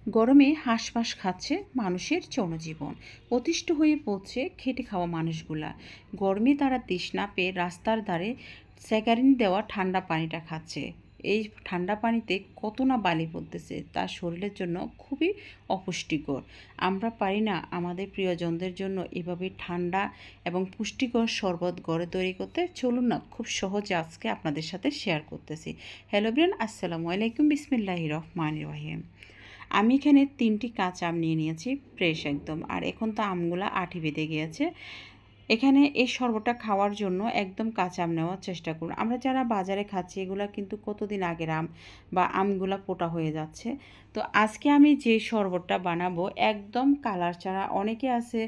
গরমে হাঁসফাঁস খাচ্ছে মানুষের জনজীবন। অতিষ্ঠ হয়ে পড়ছে খেটে খাওয়া মানুষগুলা। গরমে তারা তৃষ্ণা পেয়ে রাস্তার ধারে স্যাকারিন দেওয়া ঠান্ডা পানিটা খাচ্ছে। এই ঠান্ডা পানিতে কত না বালি পড়তেছে, তার শরীরের জন্য খুবই অপুষ্টিকর। আমরা পারি না আমাদের প্রিয়জনদের জন্য এভাবে ঠান্ডা এবং পুষ্টিকর শরবত ঘরে তৈরি করতে? চলুন না, খুব সহজে আজকে আপনাদের সাথে শেয়ার করতেছি। হ্যালো ব্রিয়ান, আসসালামু আলাইকুম, বিসমিল্লাহির রহমানির রহিম। আমি এখানে 3টি কাঁচা আম নিয়ে নিয়েছি, ফ্রেশ একদম। আর এখন তো আমগুলো আঠি বেঁধে গিয়েছে। এখানে এই শরবতটা খাওয়ার জন্য একদম কাঁচা আম নেওয়ার চেষ্টা করুন। আমরা যারা বাজারে খাচ্ছি এগুলা কিন্তু কতদিন আগের আম বা আমগুলা পোটা হয়ে যাচ্ছে। তো আজকে আমি যে শরবতটা বানাবো একদম কালার ছাড়া। অনেকে আছে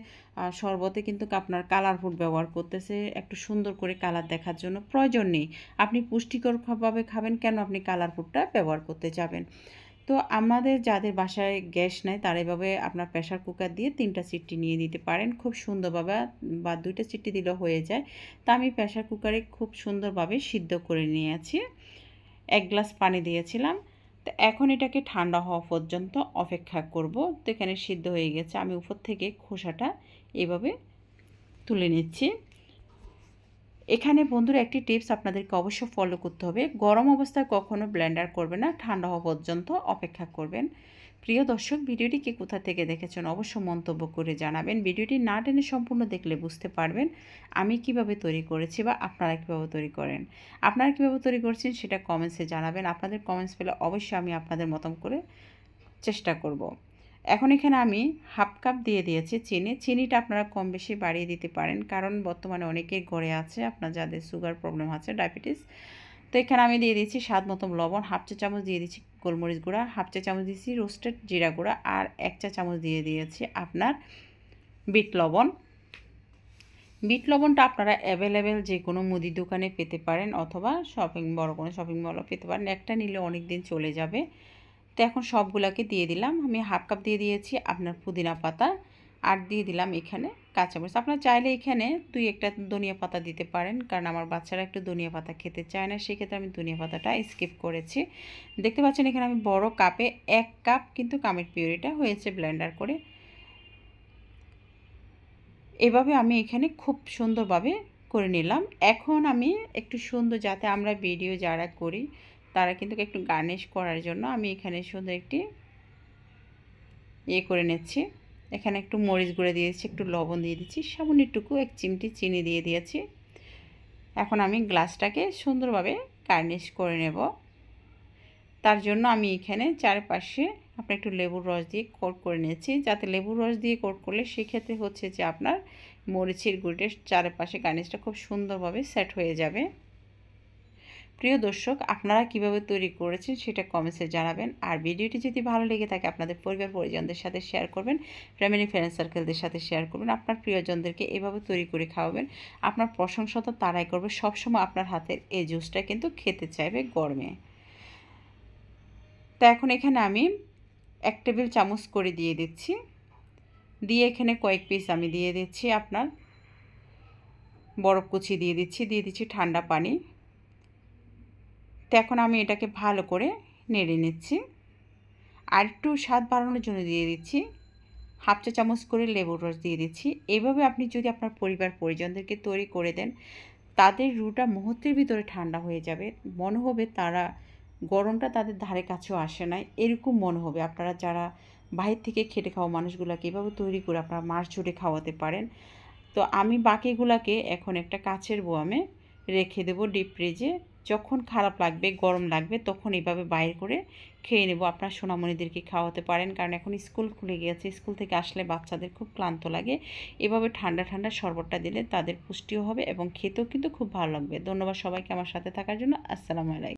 শরবতে কিন্তু আপনার কালার ফুড ব্যবহার করতেছে একটু সুন্দর করে কালার দেখার জন্য। প্রয়োজন নেই, আপনি পুষ্টিকরভাবে খাবেন, কেন আপনি কালার ফুডটা ব্যবহার করতে যাবেন? তো আমাদের যাদের বাসায় গ্যাস নেই তারা এভাবে আপনার প্রেশার কুকার দিয়ে 3টা সিটি নিয়ে দিতে পারেন খুব সুন্দরভাবে, বা 2টা সিটি দিলেও হয়ে যায়। তা আমি প্রেশার কুকারে খুব সুন্দরভাবে সিদ্ধ করে নিয়েছি। 1 গ্লাস পানি দিয়েছিলাম। তো এখন এটাকে ঠান্ডা হওয়া পর্যন্ত অপেক্ষা করব। তো এখানে সিদ্ধ হয়ে গেছে, আমি উপর থেকে খোসাটা এভাবে তুলে নিচ্ছি। এখানে বন্ধুরা একটি টিপস আপনাদেরকে অবশ্যই ফলো করতে হবে, গরম অবস্থায় কখনো ব্লেন্ডার করবেন না, ঠান্ডা হওয়া পর্যন্ত অপেক্ষা করবেন। প্রিয় দর্শক, ভিডিওটি কে কোথা থেকে দেখেছেন অবশ্যই মন্তব্য করে জানাবেন। ভিডিওটি না টেনে সম্পূর্ণ দেখলে বুঝতে পারবেন আমি কিভাবে তৈরি করেছি বা আপনারা কীভাবে তৈরি করেন। আপনারা কীভাবে তৈরি করছেন সেটা কমেন্টসে জানাবেন। আপনাদের কমেন্টস পেলে অবশ্যই আমি আপনাদের মতন করে চেষ্টা করব। এখন এখানে আমি হাফ কাপ দিয়ে দিয়েছি চিনি। চিনিটা আপনারা কম বেশি বাড়িয়ে দিতে পারেন, কারণ বর্তমানে অনেকের ঘরে আছে আপনার যাদের সুগার প্রবলেম আছে, ডায়াবেটিস। তো এখানে আমি দিয়ে দিয়েছি স্বাদ মতো লবণ, হাফ চা চামচ দিয়ে দিচ্ছি গোলমরিচ গুঁড়া, হাফ চা চামচ দিয়েছি রোস্টেড জিরা গুঁড়া, আর 1 চা চামচ দিয়ে দিয়েছি আপনার বিট লবণ। বিট লবণটা আপনারা অ্যাভেলেবেল যে কোনো মুদি দোকানে পেতে পারেন, অথবা বড় কোনো শপিং মলও পেতে পারেন। একটা নিলে অনেক দিন চলে যাবে। তো এখন সবগুলোকে দিয়ে দিলাম। আমি হাফ কাপ দিয়ে দিয়েছি আপনার পুদিনা পাতা, আর দিয়ে দিলাম এখানে কাঁচামরিচ। আপনারা চাইলে এখানে 2-1টা ধনিয়া পাতা দিতে পারেন, কারণ আমার বাচ্চারা একটু ধনিয়া পাতা খেতে চায় না, সেক্ষেত্রে আমি ধনিয়া পাতাটা স্কিপ করেছি। দেখতে পাচ্ছেন এখানে আমি বড় কাপে 1 কাপ কিন্তু কামের পিউরিটা হয়েছে ব্লেন্ডার করে। এভাবে আমি এখানে খুব সুন্দরভাবে করে নিলাম। এখন আমি একটু সুন্দর, যাতে আমরা ভিডিও যারা করি তারা কিন্তু একটু গার্নিশ করার জন্য আমি এখানে সুন্দর একটি করে নিচ্ছি। এখানে একটু মরিচ গুঁড়ো দিয়েছি, একটু লবণ দিয়ে দিচ্ছি, সামান্যটুকু 1 চিমটি চিনি দিয়ে দিয়েছি। এখন আমি গ্লাসটাকে সুন্দরভাবে গার্নিশ করে নেব। তার জন্য আমি এখানে চারপাশে আপনার একটু লেবুর রস দিয়ে কোট করে নিয়েছি, যাতে লেবুর রস দিয়ে কোট করলে সেক্ষেত্রে হচ্ছে যে আপনার মরিচের গুঁড়োর চারপাশে গার্নিশটা খুব সুন্দরভাবে সেট হয়ে যাবে। প্রিয় দর্শক, আপনারা কিভাবে তৈরি করেছেন সেটা কমেন্টসে জানাবেন। আর ভিডিওটি যদি ভালো লেগে থাকে আপনাদের পরিবার পরিজনদের সাথে শেয়ার করবেন, ফ্যামিলি ফ্রেন্ড সার্কেলদের সাথে শেয়ার করবেন। আপনার প্রিয়জনদেরকে এভাবে তৈরি করে খাওয়াবেন, আপনার প্রশংসা তো তারাই করবে। সবসময় আপনার হাতের এই জুসটা কিন্তু খেতে চাইবে গরমে। তো এখন এখানে আমি 1 টেবিল চামচ করে দিয়ে দিচ্ছি। দিয়ে এখানে কয়েক পিস আমি দিয়ে দিচ্ছি আপনার বরফ কুচি দিয়ে দিচ্ছি ঠান্ডা পানি। তো এখন আমি এটাকে ভালো করে নেড়ে নিচ্ছি। আর একটু স্বাদ বাড়ানোর জন্য দিয়ে দিচ্ছি হাফ চা চামচ করে লেবুর রস দিয়ে দিচ্ছি। এভাবে আপনি যদি আপনার পরিবার পরিজনদেরকে তৈরি করে দেন, তাদের রুটা মুহূর্তের ভিতরে ঠান্ডা হয়ে যাবে। মনে হবে তারা গরমটা তাদের ধারে কাছেও আসে না, এরকম মনে হবে। আপনারা যারা বাইরে থেকে খেটে খাওয়া মানুষগুলোকে এভাবে তৈরি করে আপনারা মাস জুড়ে খাওয়াতে পারেন। তো আমি বাকিগুলোকে এখন একটা কাচের বোয়ামে রেখে দেবো ডিপ ফ্রিজে। যখন খারাপ লাগবে, গরম লাগবে, তখন এভাবে বাইর করে খেয়ে নেব। আপনার সোনামণিদেরকে খাওয়াতে পারেন, কারণ এখন স্কুল খুলে গিয়েছে, স্কুল থেকে আসলে বাচ্চাদের খুব ক্লান্ত লাগে। এভাবে ঠান্ডা ঠান্ডা শরবতটা দিলে তাদের পুষ্টিও হবে এবং খেতেও কিন্তু খুব ভালো লাগবে। ধন্যবাদ সবাইকে আমার সাথে থাকার জন্য। আসসালামু আলাইকুম।